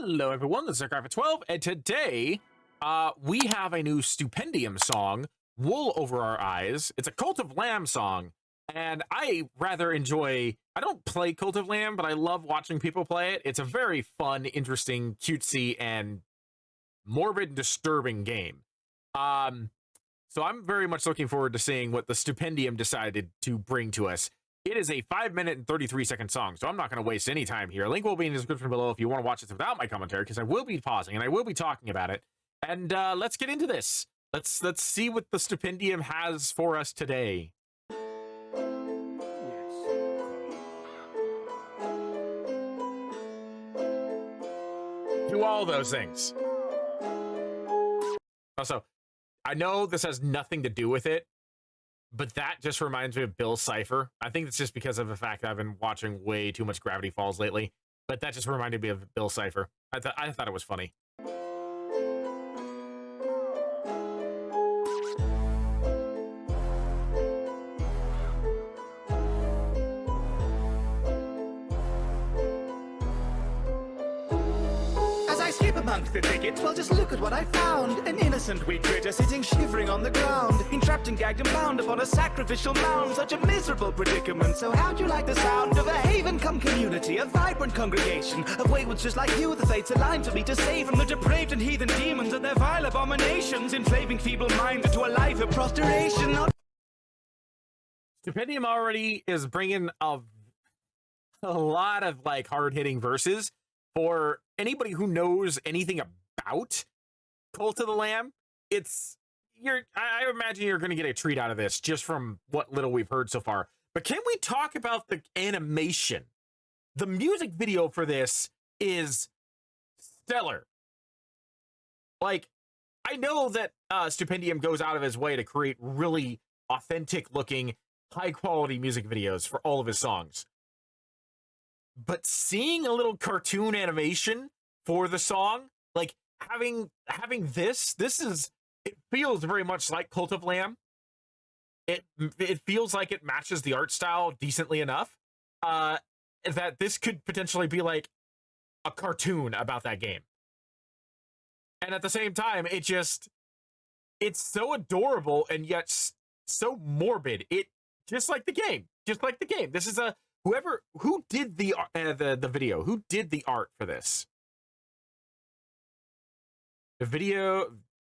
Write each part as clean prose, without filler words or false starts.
Hello, everyone. This is Aircraft12, and today we have a new Stupendium song, Wool Over Our Eyes. It's a Cult of Lamb song, and I rather enjoy... I don't play Cult of Lamb, but I love watching people play it. It's a very fun, interesting, cutesy, and morbid, disturbing game. So I'm very much looking forward to seeing what the Stupendium decided to bring to us. It is a 5-minute and 33-second song, so I'm not going to waste any time here. Link will be in the description below if you want to watch this without my commentary, because I will be pausing and I will be talking about it. And let's get into this. Let's see what the Stupendium has for us today. Do all those things. Also, I know this has nothing to do with it, but that just reminds me of Bill Cipher. I think it's just because of the fact that I've been watching way too much Gravity Falls lately, but that just reminded me of Bill Cipher. I thought it was funny. Skip amongst the thickets, well just look at what I found. An innocent wee critter sitting shivering on the ground, entrapped and gagged and bound upon a sacrificial mound. Such a miserable predicament. So how'd you like the sound of a haven come community, a vibrant congregation of waywards just like you, the fates aligned to me to save from the depraved and heathen demons and their vile abominations, enslaving feeble minds into a life of prostration. Stupendium already is bringing a lot of like hard-hitting verses. For anybody who knows anything about Cult of the Lamb, I imagine you're going to get a treat out of this just from what little we've heard so far. But can we talk about the animation? The music video for this is stellar. Like, I know that Stupendium goes out of his way to create really authentic looking, high quality music videos for all of his songs. But seeing a little cartoon animation for the song, like having this it feels very much like Cult of Lamb. It feels like it matches the art style decently enough that this could potentially be like a cartoon about that game. And at the same time, it's so adorable and yet so morbid. It just like the game. This is who did the video? Who did the art for this? The video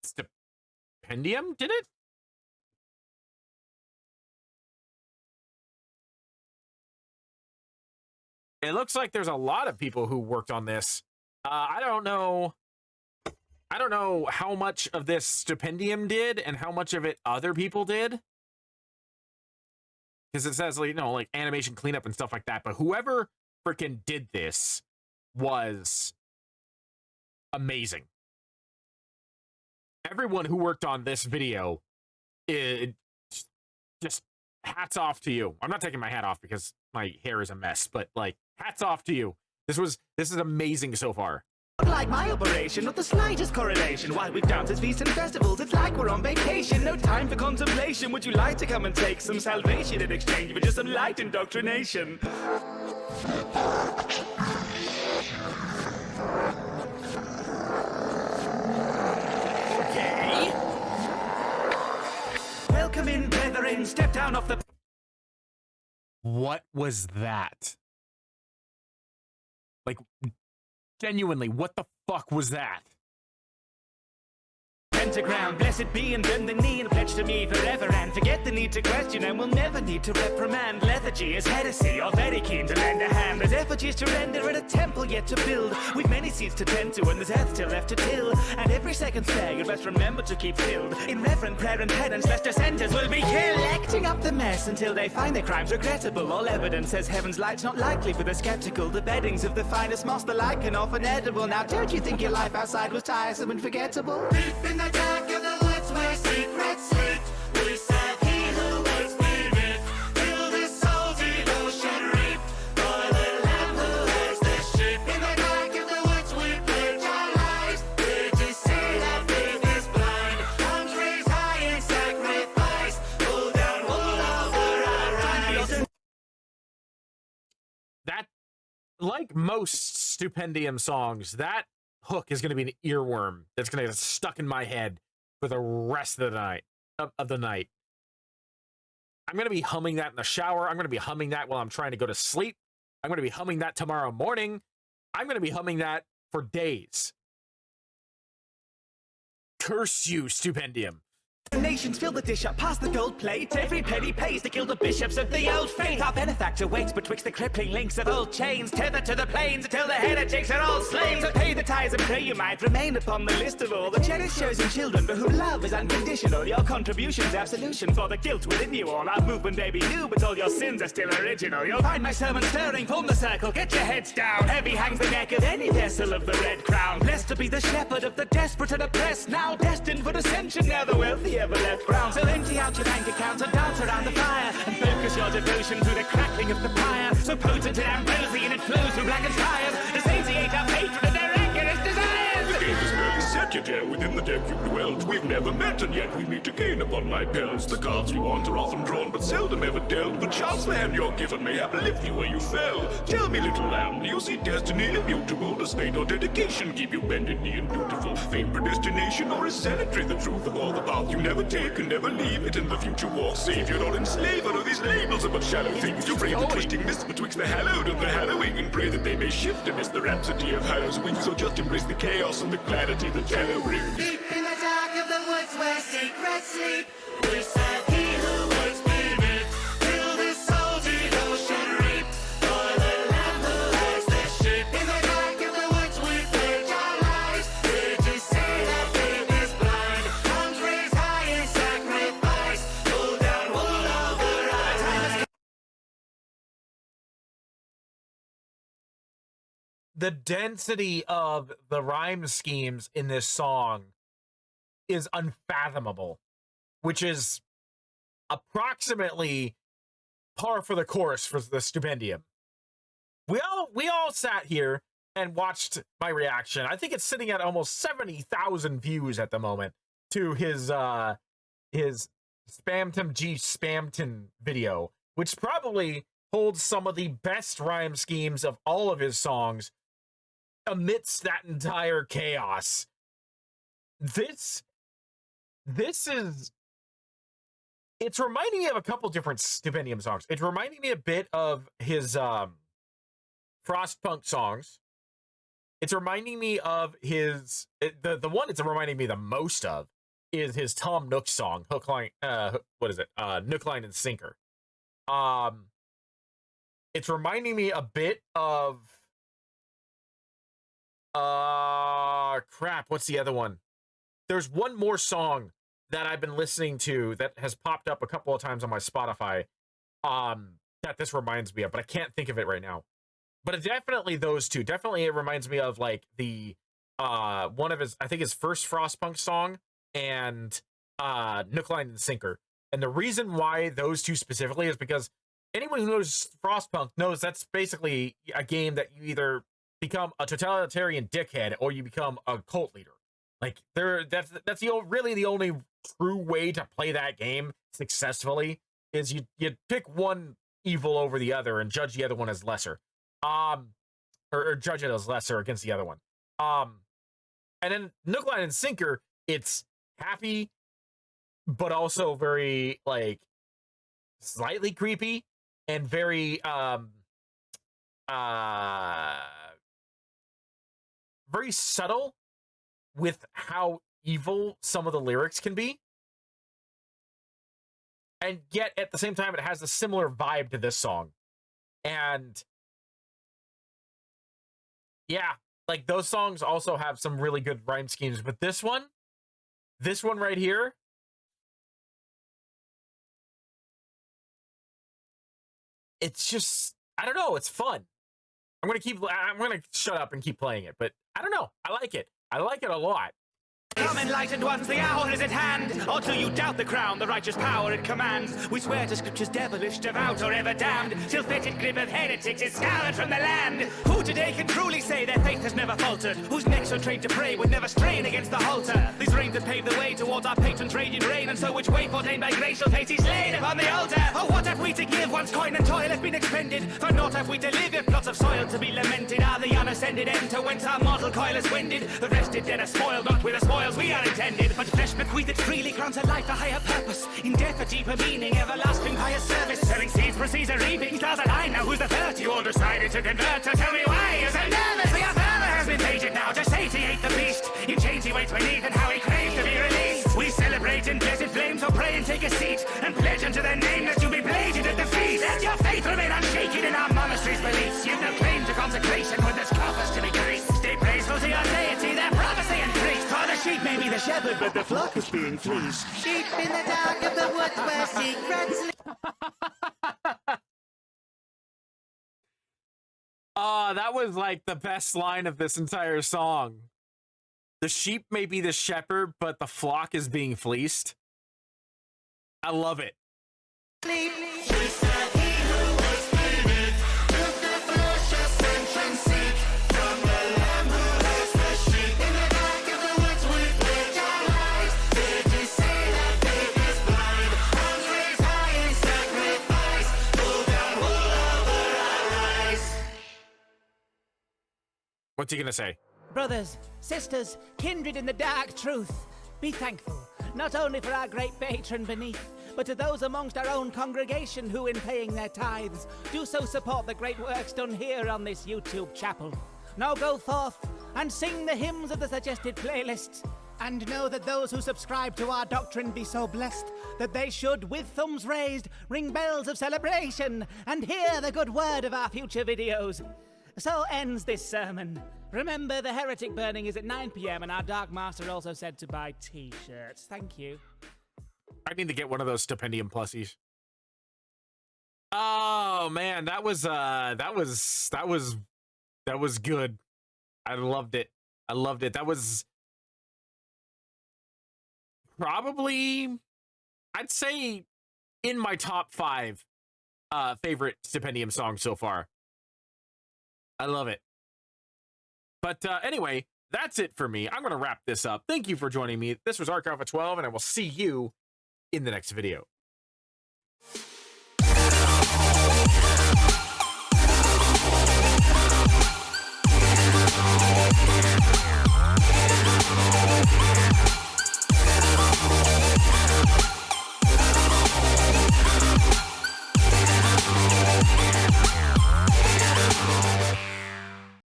Stupendium did it? It looks like there's a lot of people who worked on this. I don't know how much of this Stupendium did and how much of it other people did. Because it says, like animation cleanup and stuff like that. But whoever freaking did this was amazing. Everyone who worked on this video, just hats off to you. I'm not taking my hat off because my hair is a mess, but like hats off to you. This is amazing so far. Like my operation, not the slightest correlation. While we've dances, feasts and festivals, it's like we're on vacation. No time for contemplation. Would you like to come and take some salvation in exchange for just some light indoctrination? Okay. Welcome in, brethren. Step down off the... What was that? Like... Genuinely, what the fuck was that? Pentagram, blessed be, and bend the knee and pledge to me forever, and forget the need to question, and we'll never need to reprimand. Lethargy is heresy, you're very keen to lend a hand. There's effigies to render and a temple yet to build. We've many seeds to tend to, and there's earth still left to till. And every second spare, you'd best remember to keep filled in reverent prayer and penance, lest dissenters will be collecting up the mess until they find their crimes regrettable. All evidence says heaven's light's not likely for the skeptical. The beddings of the finest moss, the like, and often edible. Now don't you think your life outside was tiresome and forgettable? Deep in the dark of the woods where secrets sleep, we serve he who waits beneath. Till the soul's devotion reap, for the lamb who herds the sheep. In the dark of the woods we pledge our lives, here to say that faith is blind. Arms raised high in sacrifice, pull down wool over our eyes. That, like most Stupendium songs, that hook is going to be an earworm that's going to get stuck in my head for the rest of the night. Of the night. I'm going to be humming that in the shower. I'm going to be humming that while I'm trying to go to sleep. I'm going to be humming that tomorrow morning. I'm going to be humming that for days. Curse you, Stupendium. Nations fill the dish up past the gold plate. Every penny pays to kill the bishops of the old faith. Our benefactor waits betwixt the crippling links of old chains, tethered to the plains until the heretics are all slain. So pay the tithes and pray you might remain upon the list of all the cherished chosen children for whom love is unconditional. Your contribution's absolution for the guilt within you all. Our movement may be new, but all your sins are still original. You'll find my sermon stirring, form the circle, get your heads down. Heavy hangs the neck of any vessel of the red crown. Blessed to be the shepherd of the desperate and oppressed, now destined for ascension, now the wealthy ever left brown. So empty out your bank accounts and dance around the fire, and focus your devotion through the crackling of the pyre. So potent and ambrosian it flows through blackened tires, to satiate our hatred and their rancorous desires. The game is merely set yet here within the deck you've dwelt. We've never met, and yet we meet again upon my pelts. The cards you want are often drawn, but seldom ever dealt. But chance the hand you're given may uplift you where you fell. Tell me, little lamb, do you see destiny immutable? Does fate or dedication keep you bended knee and dutiful? Fate predestination, or is zealotry the truth of all the path you never take and never leave it in the future walk? Savior or enslaver, or these labels are but shallow things. You pray the twisting mist betwixt the hallowed and the hallowing, and pray that they may shift amidst the rhapsody of Hallow's wings. So just embrace the chaos and the clarity that Hallow brings. Deep in the dark of the woods where secrets sleep, we serve he who works beneath, till the soul's devotion reap, for the lamb who herds the sheep. In the dark of the woods we pledge our lives, here to say that faith is blind. Arms raised high in sacrifice, pull down wool over our eyes. The density of the rhyme schemes in this song is unfathomable, which is approximately par for the course for the Stupendium. We all sat here and watched my reaction. I think it's sitting at almost 70,000 views at the moment to his Spamton G Spamton video, which probably holds some of the best rhyme schemes of all of his songs amidst that entire chaos. This is, it's reminding me of a couple different Stupendium songs. It's reminding me a bit of his Frostpunk songs. It's reminding me of his the one it's reminding me the most of is his Tom Nook song, Hook Line, Nook Line and Sinker. It's reminding me a bit of crap, what's the other one? There's one more song that I've been listening to that has popped up a couple of times on my Spotify that this reminds me of, but I can't think of it right now. But it definitely those two. Definitely it reminds me of like the one of his, I think his first Frostpunk song and Nook Line and Sinker. And the reason why those two specifically is because anyone who knows Frostpunk knows that's basically a game that you either become a totalitarian dickhead or you become a cult leader. Like that's really the only true way to play that game successfully is you pick one evil over the other and judge the other one as lesser. Or judge it as lesser against the other one. And then Nook Line and Sinker, it's happy, but also very like slightly creepy and very very subtle with how evil some of the lyrics can be. And yet at the same time it has a similar vibe to this song. And yeah, like those songs also have some really good rhyme schemes, but this one right here, it's just, I don't know, it's fun. I'm gonna shut up and keep playing it, but I don't know, I like it a lot. Come enlightened ones, the hour is at hand. Or do you doubt the crown, the righteous power it commands? We swear to scriptures devilish, devout or ever damned, till fetid grip of heretics is scoured from the land. Who today can truly say their faith has never faltered? Whose necks are trained to pray would never strain against the halter? These reigns that pave the way towards our patron's raging reign, and so which way ordained by grace shall face he slain upon the altar? Oh, what have we to give once coin and toil have been expended? For naught have we to live if plots of soil to be lamented are the unascended end to whence our mortal coil is wended. The rested dead are spoiled, not with the spoils we are intended, but flesh bequeathed freely grants a life a higher purpose, in death a deeper meaning, everlasting pious service. Selling seeds proceeds a reaping, stars align. Now who's the first? You all decided to convert, so tell me why you're so nervous. The further has been fated now to satiate the beast. In chains he waits beneath and how he craves to be released. We celebrate in blessed flames, so pray and take a seat, and pledge unto their name that you'll be bladed at the feast. Let your faith remain unshaken in our monastery's beliefs. You've no claim to consecration when there's coffers to be graced. Stay praiseful to your deity, their prophecy and priest. For the sheep may be the shepherd, but the flock is being fleeced. Deep in the dark of the woods where secrets live. Oh, that was like the best line of this entire song. The sheep may be the shepherd, but the flock is being fleeced. I love it. We serve he who was bleeding, took the flesh ascension seek, from the lamb who has the sheep. In the dark of the woods we pledge our lives. Did you say that faith is blind? Arms raised high in sacrifice, pull down wool over our eyes. What's he gonna say? Brothers, sisters, kindred in the dark truth, be thankful, not only for our great patron beneath, but to those amongst our own congregation who, in paying their tithes, do so support the great works done here on this YouTube chapel. Now go forth and sing the hymns of the suggested playlists, and know that those who subscribe to our doctrine be so blessed that they should, with thumbs raised, ring bells of celebration and hear the good word of our future videos. So ends this sermon. Remember, the heretic burning is at 9 PM, and our Dark Master also said to buy t-shirts. Thank you. I need to get one of those stipendium plussies. Oh man, that was good. I loved it. I loved it. That was probably, I'd say, in my top 5 favorite stipendium songs so far. I love it. But anyway, that's it for me. I'm going to wrap this up. Thank you for joining me. This was Archive of 12, and I will see you in the next video.